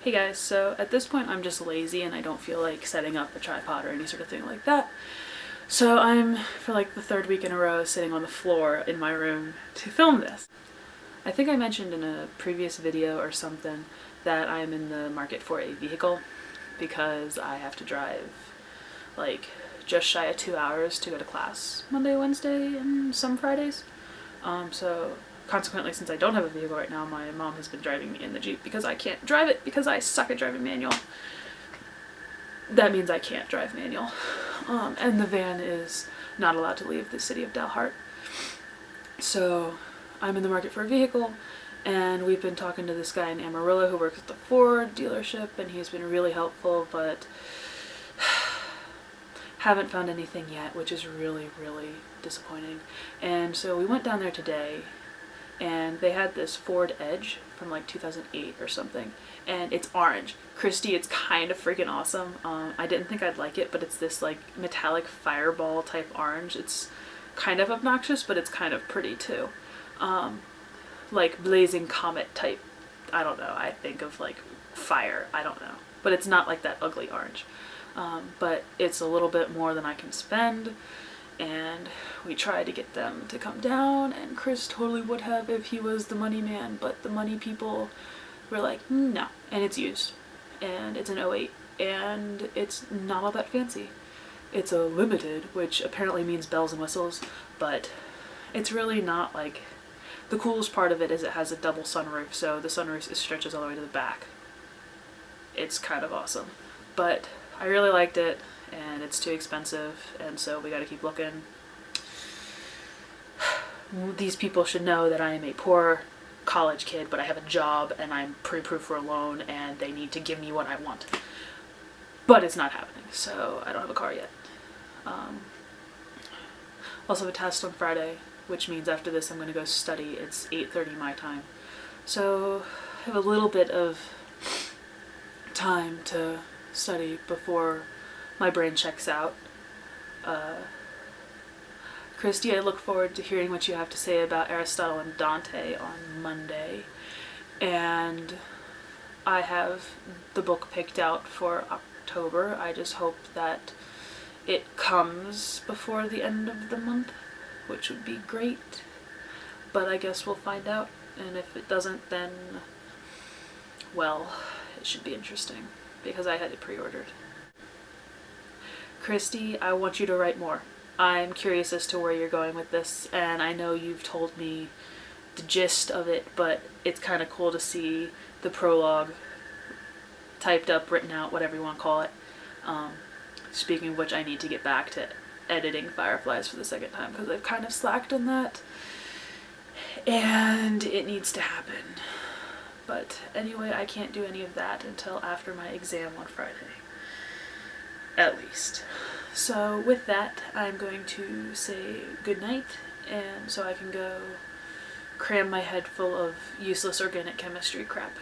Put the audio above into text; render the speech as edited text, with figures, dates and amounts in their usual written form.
Hey guys, so at this point I'm just lazy and I don't feel like setting up a tripod or any sort of thing like that. So I'm, for like the third week in a row, sitting on the floor in my room to film this. I think I mentioned in a previous video or something that I'm in the market for a vehicle because I have to drive like just shy of 2 hours to go to class Monday, Wednesday, and some Fridays. So consequently, since I don't have a vehicle right now, my mom has been driving me in the Jeep because I can't drive it because I suck at driving manual. That means I can't drive manual. And the van is not allowed to leave the city of Dalhart. So I'm in the market for a vehicle, and we've been talking to this guy in Amarillo who works at the Ford dealership, and he's been really helpful, but haven't found anything yet, which is really, really disappointing. And so we went down there today, and they had this Ford Edge from like 2008 or something, and it's orange. Christy, it's kind of freaking awesome. I didn't think I'd like it, but it's this like metallic fireball type orange. It's kind of obnoxious, but it's kind of pretty too. Like blazing comet type, I don't know, I think of like fire, I don't know. But it's not like that ugly orange. But it's a little bit more than I can spend, and we tried to get them to come down, and Chris totally would have if he was the money man, but the money people were like, no. And it's used, and it's an '08, and it's not all that fancy. It's a limited, which apparently means bells and whistles, but it's really not like... The coolest part of it is it has a double sunroof, so the sunroof stretches all the way to the back. It's kind of awesome, but I really liked it, and it's too expensive, and so we gotta keep looking. These people should know that I am a poor college kid, but I have a job, and I'm pre-approved for a loan, and they need to give me what I want. But it's not happening, so I don't have a car yet. Also have a test on Friday, which means after this I'm gonna go study. It's 8:30 my time. So I have a little bit of time to study before my brain checks out. Christy, I look forward to hearing what you have to say about Aristotle and Dante on Monday. And I have the book picked out for October. I just hope that it comes before the end of the month, which would be great. But I guess we'll find out. And if it doesn't, then, well, it should be interesting because I had it pre-ordered. Christy, I want you to write more. I'm curious as to where you're going with this, and I know you've told me the gist of it, but it's kind of cool to see the prologue typed up, written out, whatever you want to call it. Speaking of which, I need to get back to editing Fireflies for the second time because I've kind of slacked on that, and it needs to happen. But anyway, I can't do any of that until after my exam on Friday, at least. So with that, I'm going to say goodnight, and so I can go cram my head full of useless organic chemistry crap.